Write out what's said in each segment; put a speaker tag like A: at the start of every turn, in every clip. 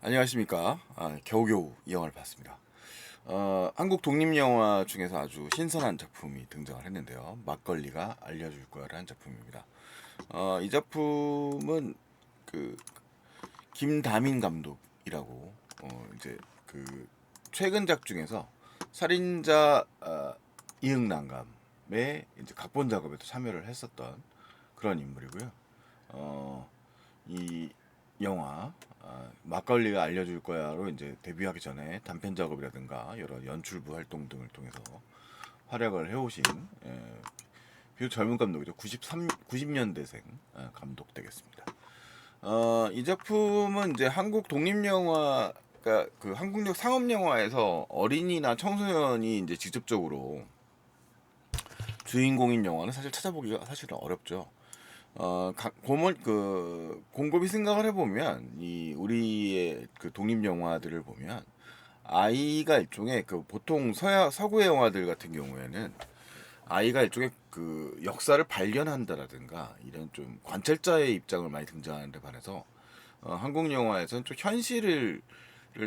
A: 안녕하십니까. 겨우겨우 이 영화를 봤습니다. 한국 독립영화 중에서 아주 신선한 작품이 등장을 했는데요. 막걸리가 알려줄 거야라는 작품입니다. 이 작품은 그 김다민 감독이라고 이제 그 최근작 중에서 살인자 이응난감의 이제 각본 작업에도 참여를 했었던 그런 인물이고요. 어, 이 영화 막걸리가 알려줄 거야로 이제 데뷔하기 전에 단편 작업이라든가 여러 연출부 활동 등을 통해서 활약을 해오신 비교적 젊은 감독이죠. 90년대생 감독 되겠습니다. 이 작품은 이제 한국 독립영화, 그러니까 그 한국역 상업영화에서 어린이나 청소년이 이제 직접적으로 주인공인 영화는 사실 찾아보기가 사실은 어렵죠. 곰곰이 생각을 해보면 이 우리의 그 독립 영화들을 보면 아이가 일종의 그 보통 서구의 영화들 같은 경우에는 아이가 일종의 그 역사를 발견한다라든가 이런 좀 관찰자의 입장을 많이 등장하는데 반해서 한국 영화에서는 좀 현실을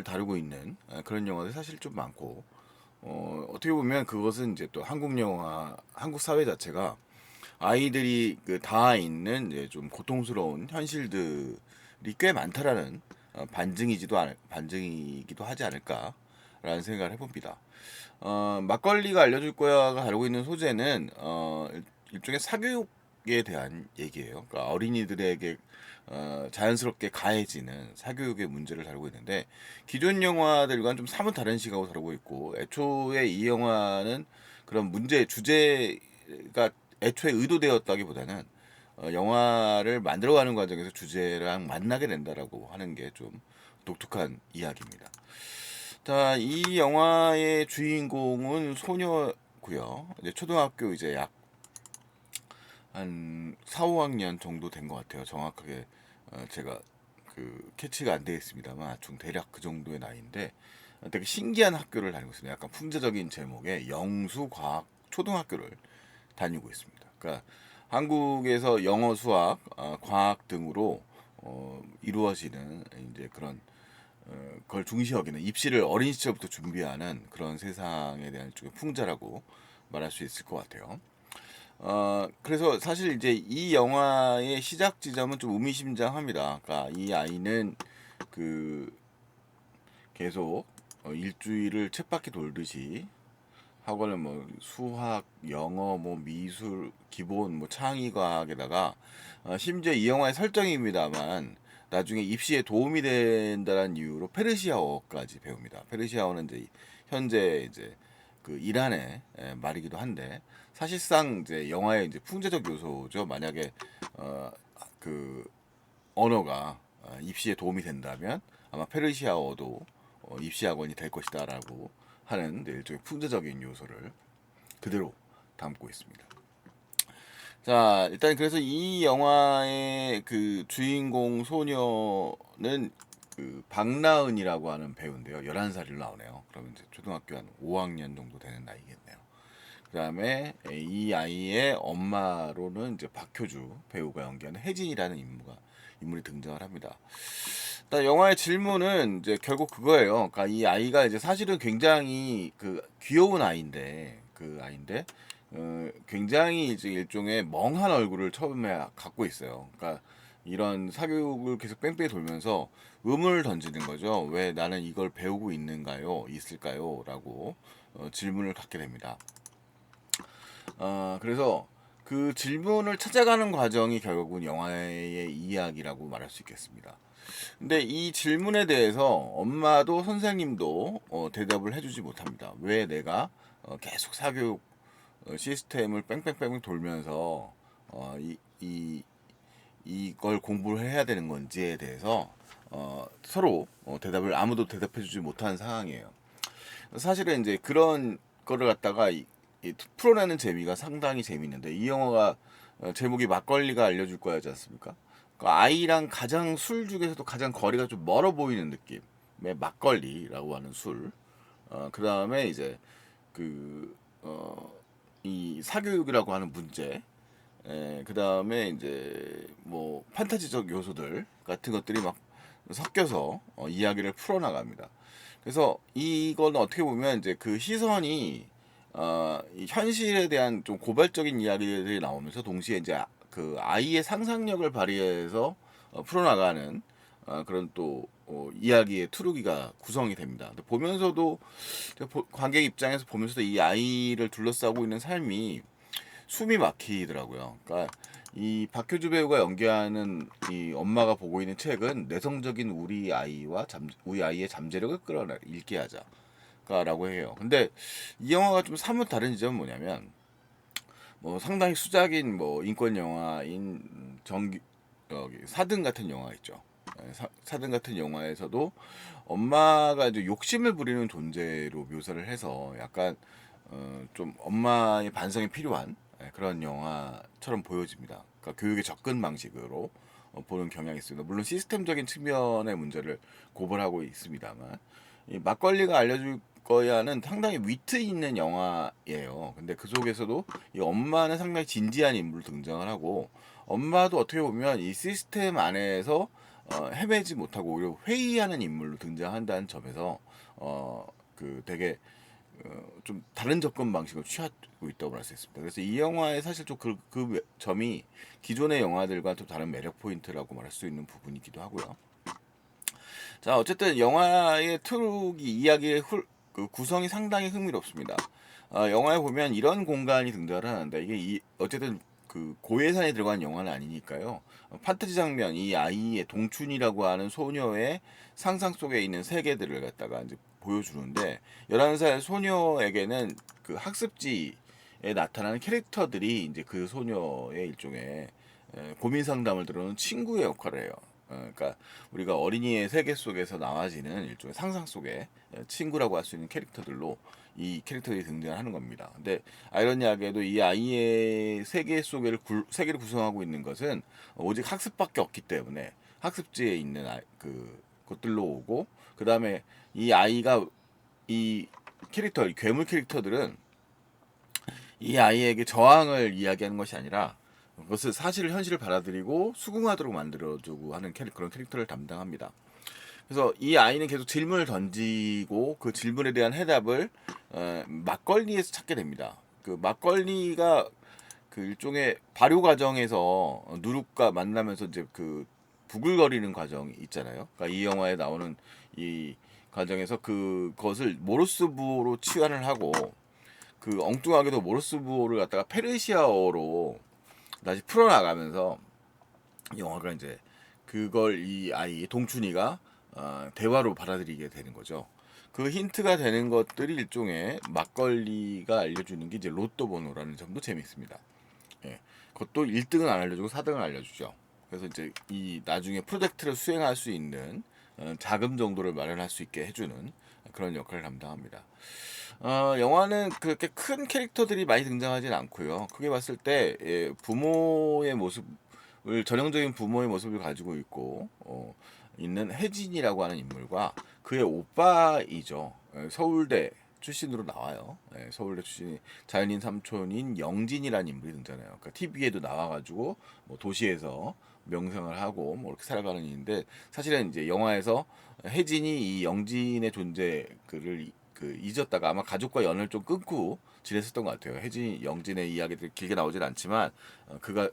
A: 다루고 있는 그런 영화들이 사실 좀 많고 어떻게 보면 그것은 이제 또 한국 영화, 한국 사회 자체가 아이들이 그 닿아 있는 이제 좀 고통스러운 현실들이 꽤 많다라는 반증이기도 하지 않을까라는 생각을 해봅니다. 막걸리가 알려줄 거야가 다루고 있는 소재는 일종의 사교육에 대한 얘기예요. 그러니까 어린이들에게 자연스럽게 가해지는 사교육의 문제를 다루고 있는데 기존 영화들과는 좀 사뭇 다른 시각으로 다루고 있고 애초에 이 영화는 그런 문제 주제가 애초에 의도되었다기보다는 영화를 만들어가는 과정에서 주제랑 만나게 된다라고 하는 게 좀 독특한 이야기입니다. 자, 이 영화의 주인공은 소녀고요. 이제 초등학교 이제 약 한 4, 5학년 정도 된 것 같아요. 정확하게 제가 그 캐치가 안 되어 있습니다만 중 대략 그 정도의 나이인데 되게 신기한 학교를 다니고 있습니다. 약간 풍자적인 제목의 영수과학 초등학교를 다니고 있습니다. 그러니까 한국에서 영어, 수학, 과학 등으로 이루어지는 이제 그런 그걸 중시 여기는 입시를 어린 시절부터 준비하는 그런 세상에 대한 쪽의 풍자라고 말할 수 있을 것 같아요. 그래서 사실 이제 이 영화의 시작 지점은 좀 의미심장합니다. 그러니까 이 아이는 그 계속 일주일을 쳇바퀴 돌듯이 학원을 뭐 수학, 영어, 뭐 미술, 기본 뭐 창의과학에다가 심지어 이 영화의 설정입니다만 나중에 입시에 도움이 된다는 이유로 페르시아어까지 배웁니다. 페르시아어는 이제 현재 이제 그 이란의 말이기도 한데 사실상 이제 영화의 이제 풍자적 요소죠. 만약에 어, 그 언어가 입시에 도움이 된다면 아마 페르시아어도 입시 학원이 될 것이다라고 하는 일종의 풍자적인 요소를 그대로 담고 있습니다. 자, 일단 그래서 이 영화의 그 주인공 소녀는 그 박나은이라고 하는 배우인데요. 11살이 나오네요. 그러면 이제 초등학교 한 5학년 정도 되는 나이겠네요. 그다음에 이 아이의 엄마로는 이제 박효주 배우가 연기하는 혜진이라는 인물이 등장을 합니다. 일단 영화의 질문은 이제 결국 그거예요. 그러니까 이 아이가 이제 사실은 굉장히 그 귀여운 아이인데 굉장히 이제 일종의 멍한 얼굴을 처음에 갖고 있어요. 그러니까 이런 사교육을 계속 뺑뺑이 돌면서 의문을 던지는 거죠. 왜 나는 이걸 배우고 있을까요? 라고 질문을 갖게 됩니다. 그래서 그 질문을 찾아가는 과정이 결국은 영화의 이야기라고 말할 수 있겠습니다. 근데 이 질문에 대해서 엄마도 선생님도 대답을 해주지 못합니다. 왜 내가 계속 사교육 시스템을 뺑뺑뺑뺑 돌면서 이걸 공부를 해야 되는 건지에 대해서 서로 대답을 아무도 대답해주지 못하는 상황이에요. 사실은 이제 그런 거를 갖다가 풀어내는 재미가 상당히 재미있는데 이 영화가 제목이 막걸리가 알려줄 거야지 않습니까? 그 아이랑 가장 술 중에서도 가장 거리가 좀 멀어 보이는 느낌의 막걸리라고 하는 술. 그 다음에 이제 그, 이 사교육이라고 하는 문제. 그 다음에 이제 뭐 판타지적 요소들 같은 것들이 막 섞여서 이야기를 풀어나갑니다. 그래서 이거는 어떻게 보면 이제 그 시선이 이 현실에 대한 좀 고발적인 이야기들이 나오면서 동시에 이제 그 아이의 상상력을 발휘해서 풀어나가는 그런 또 이야기의 투루기가 구성이 됩니다. 근데 보면서도 관객 입장에서 보면서도 이 아이를 둘러싸고 있는 삶이 숨이 막히더라고요. 그러니까 이 박효주 배우가 연기하는 이 엄마가 보고 있는 책은 내성적인 우리 아이의 잠재력을 끌어내 읽게 하자라고 해요. 근데 이 영화가 좀 사뭇 다른 지점은 뭐냐면 뭐 상당히 수작인 뭐 인권 영화인 정기 여기 사등 같은 영화 있죠. 사등 같은 영화에서도 엄마가 이제 욕심을 부리는 존재로 묘사를 해서 약간 좀 엄마의 반성이 필요한 그런 영화처럼 보여집니다. 그러니까 교육의 접근 방식으로 보는 경향이 있습니다. 물론 시스템적인 측면의 문제를 고발하고 있습니다만 이 막걸리가 알려줄 거야는 상당히 위트 있는 영화예요. 근데 그 속에서도 이 엄마는 상당히 진지한 인물로 등장을 하고 엄마도 어떻게 보면 이 시스템 안에서 헤매지 못하고 오히려 회의하는 인물로 등장한다는 점에서 그 되게 좀 다른 접근 방식을 취하고 있다고 할 수 있습니다. 그래서 이 영화의 사실 좀 그 점이 기존의 영화들과 좀 다른 매력 포인트라고 말할 수 있는 부분이기도 하고요. 자, 어쨌든 영화의 트룩이 이야기의 그 구성이 상당히 흥미롭습니다. 영화에 보면 이런 공간이 등장을 하는데 이게 어쨌든 그 고예산이 들어간 영화는 아니니까요. 판타지 장면, 이 아이의 동춘이라고 하는 소녀의 상상 속에 있는 세계들을 갖다가 이제 보여주는데 11살 소녀에게는 그 학습지에 나타나는 캐릭터들이 이제 그 소녀의 일종의 고민 상담을 들어오는 친구의 역할을 해요. 그러니까 우리가 어린이의 세계 속에서 나와지는 일종의 상상 속의 친구라고 할 수 있는 캐릭터들로 이 캐릭터들이 등장하는 겁니다. 근데 아이러니하게도 이 아이의 세계를 구성하고 있는 것은 오직 학습밖에 없기 때문에 학습지에 있는 그 것들로 오고 그 다음에 이 아이가 이 이 괴물 캐릭터들은 이 아이에게 저항을 이야기하는 것이 아니라 그것을 사실을 현실을 받아들이고 수긍하도록 만들어주고 하는 그런 캐릭터를 담당합니다. 그래서 이 아이는 계속 질문을 던지고 그 질문에 대한 해답을 막걸리에서 찾게 됩니다. 그 막걸리가 그 일종의 발효 과정에서 누룩과 만나면서 이제 그 부글거리는 과정이 있잖아요. 그러니까 이 영화에 나오는 이 과정에서 그것을 모로스부호로 치환을 하고 그 엉뚱하게도 모로스부호를 갖다가 페르시아어로 다시 풀어나가면서 영화가 이제 그걸 이 아이 동춘이가 대화로 받아들이게 되는 거죠. 그 힌트가 되는 것들이 일종의 막걸리가 알려주는 게 이제 로또 번호라는 점도 재미있습니다. 예. 그것도 1등은 안 알려주고 4등은 알려주죠. 그래서 이제 이 나중에 프로젝트를 수행할 수 있는 자금 정도를 마련할 수 있게 해주는 그런 역할을 담당합니다. 영화는 그렇게 큰 캐릭터들이 많이 등장하진 않고요. 크게 봤을 때 부모의 모습을 전형적인 부모의 모습을 가지고 있는 혜진이라고 하는 인물과 그의 오빠이죠. 서울대 출신으로 나와요. 서울대 출신이 자연인 삼촌인 영진이라는 인물이 등장해요. 그러니까 TV에도 나와가지고 뭐 도시에서 명성을 하고 뭐 이렇게 살아가는 인데 사실은 이제 영화에서 혜진이 이 영진의 존재를 잊었다가 아마 가족과 연을 좀 끊고 지냈었던 것 같아요. 영진의 이야기들 길게 나오진 않지만 그가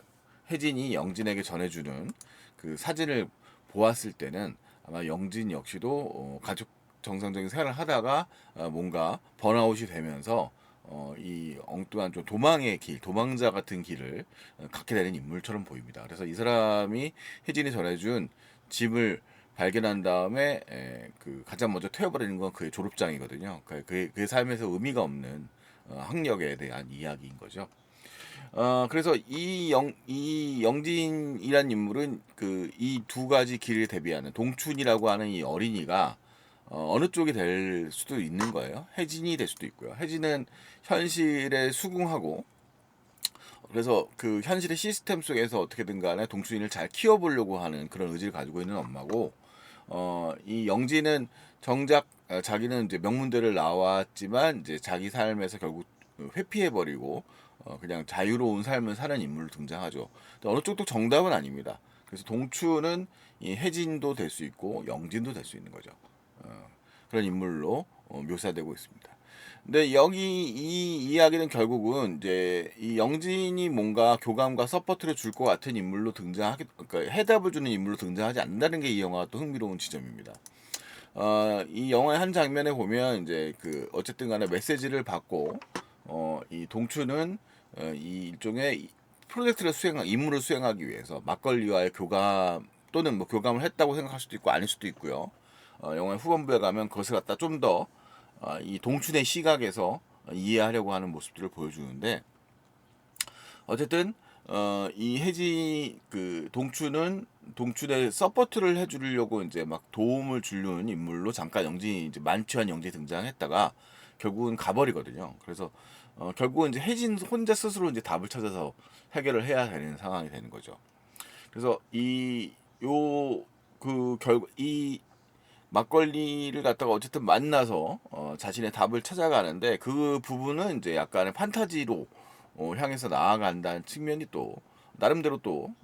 A: 혜진이 영진에게 전해주는 그 사진을 보았을 때는 아마 영진 역시도 가족 정상적인 생활을 하다가 뭔가 번아웃이 되면서 이 엉뚱한 좀 도망자 같은 길을 갖게 되는 인물처럼 보입니다. 그래서 이 사람이 혜진이 전해준 집을 발견한 다음에 그 가장 먼저 태워버리는 건 그의 졸업장이거든요. 그의 삶에서 의미가 없는 학력에 대한 이야기인 거죠. 그래서 이 영진이란 인물은 그 이 두 가지 길을 대비하는 동춘이라고 하는 이 어린이가 어느 쪽이 될 수도 있는 거예요. 혜진이 될 수도 있고요. 혜진은 현실에 수긍하고 그래서 그 현실의 시스템 속에서 어떻게든 간에 동춘이를 잘 키워보려고 하는 그런 의지를 가지고 있는 엄마고 이 영진은 정작 자기는 이제 명문대를 나왔지만 이제 자기 삶에서 결국 회피해버리고 그냥 자유로운 삶을 사는 인물로 등장하죠. 어느 쪽도 정답은 아닙니다. 그래서 동추는 이 혜진도 될 수 있고 영진도 될 수 있는 거죠. 그런 인물로 묘사되고 있습니다. 근데 여기 이 이야기는 결국은 이제 이 영진이 뭔가 교감과 서포트를 줄 것 같은 인물로 등장하기, 그러니까 해답을 주는 인물로 등장하지 않는다는 게 이 영화가 또 흥미로운 지점입니다. 이 영화의 한 장면에 보면 이제 그 어쨌든 간에 메시지를 받고 이 동추는 이 일종의 프로젝트를 임무를 수행하기 위해서 막걸리와의 교감 또는 뭐 교감을 했다고 생각할 수도 있고 아닐 수도 있고요. 영화의 후반부에 가면 그것을 갖다 좀 더 이 동춘의 시각에서 이해하려고 하는 모습들을 보여주는데 어쨌든 이 해지 그 동춘은 동춘의 서포트를 해주려고 이제 막 도움을 주려는 인물로 잠깐 영진이 이제 만취한 영진이 등장했다가 결국은 가버리거든요. 그래서 결국은 이제 혜진 혼자 스스로 이제 답을 찾아서 해결을 해야 되는 상황이 되는 거죠. 그래서 이 요 그 결국 이 막걸리를 갖다가 어쨌든 만나서 자신의 답을 찾아가는데 그 부분은 이제 약간의 판타지로 향해서 나아간다는 측면이 또 나름대로 또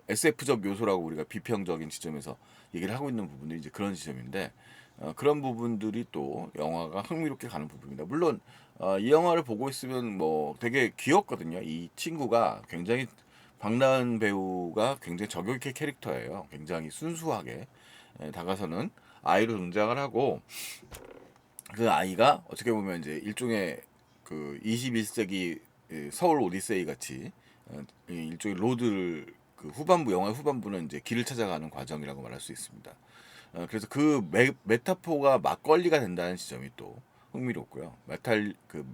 A: SF적 요소라고 우리가 비평적인 지점에서 얘기를 하고 있는 부분들이 이제 그런 지점인데 그런 부분들이 또 영화가 흥미롭게 가는 부분입니다. 물론 이 영화를 보고 있으면 뭐 되게 귀엽거든요. 이 친구가 굉장히 박나은 배우가 굉장히 저격 있게 캐릭터예요. 굉장히 순수하게 다가서는 아이로 등장을 하고 그 아이가 어떻게 보면 이제 일종의 그 21세기 서울 오디세이 같이 일종의 로드를 그 후반부 영화의 후반부는 이제 길을 찾아가는 과정이라고 말할 수 있습니다. 그래서 그 메타포가 막걸리가 된다는 지점이 또 흥미롭고요. 메탈 그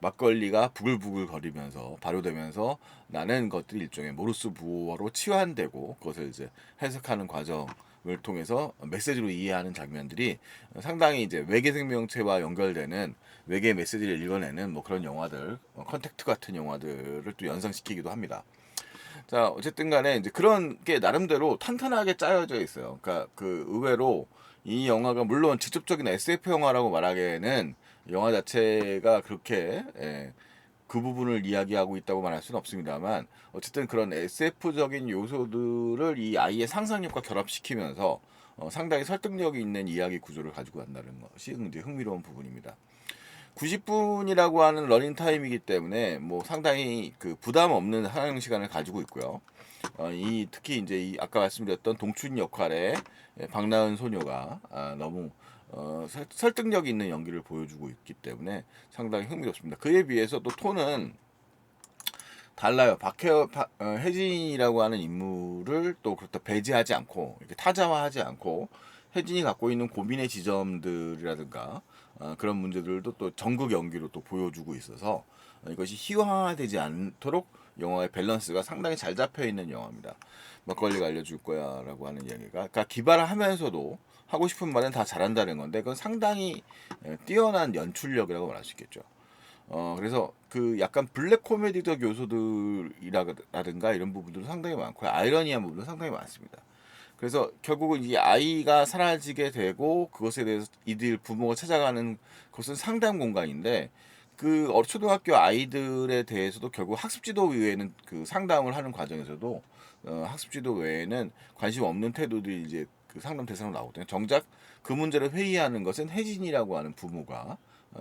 A: 막걸리가 부글부글 거리면서 발효되면서 나는 것들이 일종의 모르스 부호로 치환되고 그것을 이제 해석하는 과정을 통해서 메시지로 이해하는 장면들이 상당히 이제 외계 생명체와 연결되는 외계 메시지를 읽어내는 뭐 그런 영화들, 컨택트 같은 영화들을 또 연상시키기도 합니다. 자, 어쨌든 간에 이제 그런 게 나름대로 탄탄하게 짜여져 있어요. 그러니까 그 의외로 이 영화가 물론 직접적인 SF 영화라고 말하기에는 영화 자체가 그렇게 그 부분을 이야기하고 있다고 말할 수는 없습니다만 어쨌든 그런 SF적인 요소들을 이 아이의 상상력과 결합시키면서 상당히 설득력이 있는 이야기 구조를 가지고 간다는 것이 이제 흥미로운 부분입니다. 90분이라고 하는 러닝 타임이기 때문에 뭐 상당히 그 부담 없는 상영 시간을 가지고 있고요. 이 특히 이제 이 아까 말씀드렸던 동춘 역할의 박나은 소녀가 너무 설득력 있는 연기를 보여주고 있기 때문에 상당히 흥미롭습니다. 그에 비해서 또 톤은 달라요. 혜진이라고 하는 인물을 또 그렇다 배제하지 않고 이렇게 타자화하지 않고 혜진이 갖고 있는 고민의 지점들이라든가 그런 문제들도 또 전극 연기로 또 보여주고 있어서 이것이 희화화되지 않도록 영화의 밸런스가 상당히 잘 잡혀 있는 영화입니다. 막걸리가 알려줄 거야라고 하는 이야기가 그러니까 기발하면서도 하고 싶은 말은 다 잘한다는 건데 그건 상당히 뛰어난 연출력이라고 말할 수 있겠죠. 그래서 그 약간 블랙 코미디적 요소들이라든가 이런 부분들도 상당히 많고 아이러니한 부분도 상당히 많습니다. 그래서 결국은 이 아이가 사라지게 되고 그것에 대해서 이들 부모가 찾아가는 것은 상담 공간인데 그 초등학교 아이들에 대해서도 결국 학습지도 외에는 그 상담을 하는 과정에서도 학습지도 외에는 관심 없는 태도들이 이제 그 상담 대상으로 나오거든요. 정작 그 문제를 회의하는 것은 혜진이라고 하는 부모가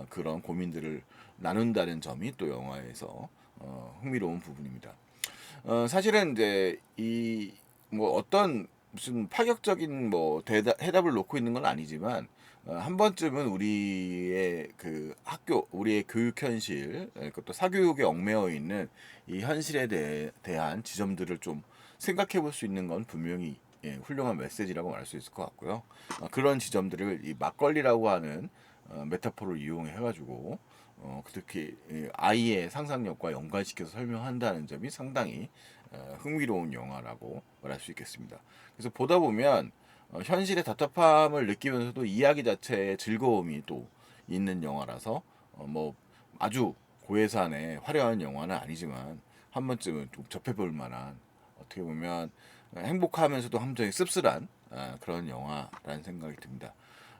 A: 그런 고민들을 나눈다는 점이 또 영화에서 흥미로운 부분입니다. 사실은 이제 이 뭐 어떤 무슨 파격적인 뭐 해답을 놓고 있는 건 아니지만 한 번쯤은 우리의 그 학교, 우리의 교육 현실, 또 사교육에 얽매여 있는 이 현실에 대한 지점들을 좀 생각해 볼 수 있는 건 분명히 훌륭한 메시지라고 말할 수 있을 것 같고요. 그런 지점들을 이 막걸리라고 하는 메타포를 이용해 가지고 특히 아이의 상상력과 연관시켜서 설명한다는 점이 상당히 흥미로운 영화라고 말할 수 있겠습니다. 그래서 보다 보면 현실의 답답함을 느끼면서도 이야기 자체의 즐거움이 또 있는 영화라서 뭐 아주 고해산의 화려한 영화는 아니지만 한 번쯤은 좀 접해볼 만한 어떻게 보면 행복하면서도 함정이 씁쓸한 그런 영화라는 생각이 듭니다.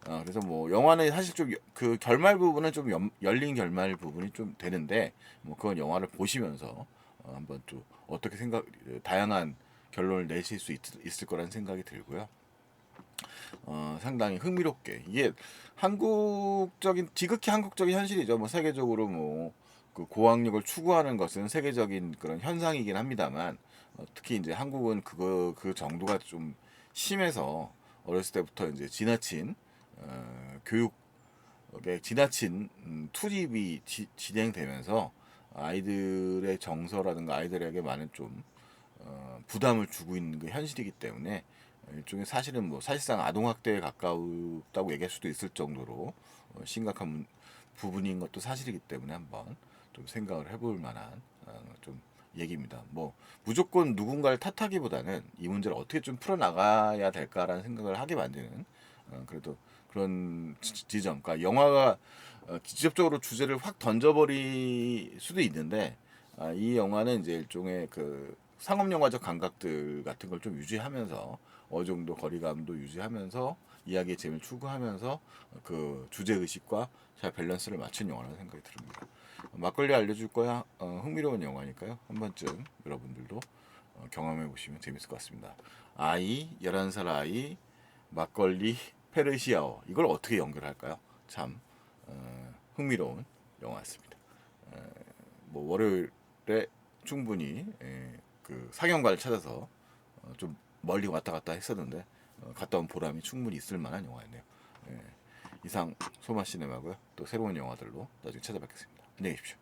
A: 그래서 뭐 영화는 사실 좀 그 결말 부분은 좀 열린 결말 부분이 좀 되는데 뭐 그건 영화를 보시면서 한번 또 어떻게 다양한 결론을 내실 수 있을 거라는 생각이 들고요. 상당히 흥미롭게 이게 지극히 한국적인 현실이죠. 뭐 세계적으로 뭐 그 고학력을 추구하는 것은 세계적인 그런 현상이긴 합니다만 특히 이제 한국은 그 정도가 좀 심해서 어렸을 때부터 이제 교육에 지나친 투입이 진행되면서 아이들의 정서라든가 아이들에게 많은 좀 부담을 주고 있는 그 현실이기 때문에 일종의 사실은 뭐 사실상 아동학대에 가까웠다고 얘기할 수도 있을 정도로 심각한 부분인 것도 사실이기 때문에 한번 좀 생각을 해볼 만한 좀 얘기입니다. 뭐 무조건 누군가를 탓하기보다는 이 문제를 어떻게 좀 풀어나가야 될까라는 생각을 하게 만드는 그래도 그런 지점. 그러니까 영화가 직접적으로 주제를 확 던져버릴 수도 있는데 이 영화는 이제 일종의 그 상업 영화적 감각들 같은 걸 좀 유지하면서 어느 정도 거리감도 유지하면서 이야기의 재미를 추구하면서 그 주제 의식과 잘 밸런스를 맞춘 영화라는 생각이 듭니다. 막걸리 알려줄 거야 흥미로운 영화니까요. 한 번쯤 여러분들도 경험해 보시면 재밌을 것 같습니다. 11살 아이, 막걸리, 페르시아어 이걸 어떻게 연결할까요? 참 흥미로운 영화였습니다. 뭐 월요일에 충분히 그 상영관을 찾아서 좀 멀리 왔다 갔다 했었는데 갔다 온 보람이 충분히 있을 만한 영화였네요. 이상 소마 시네마고요. 또 새로운 영화들로 나중에 찾아뵙겠습니다. 안녕히 계십시오.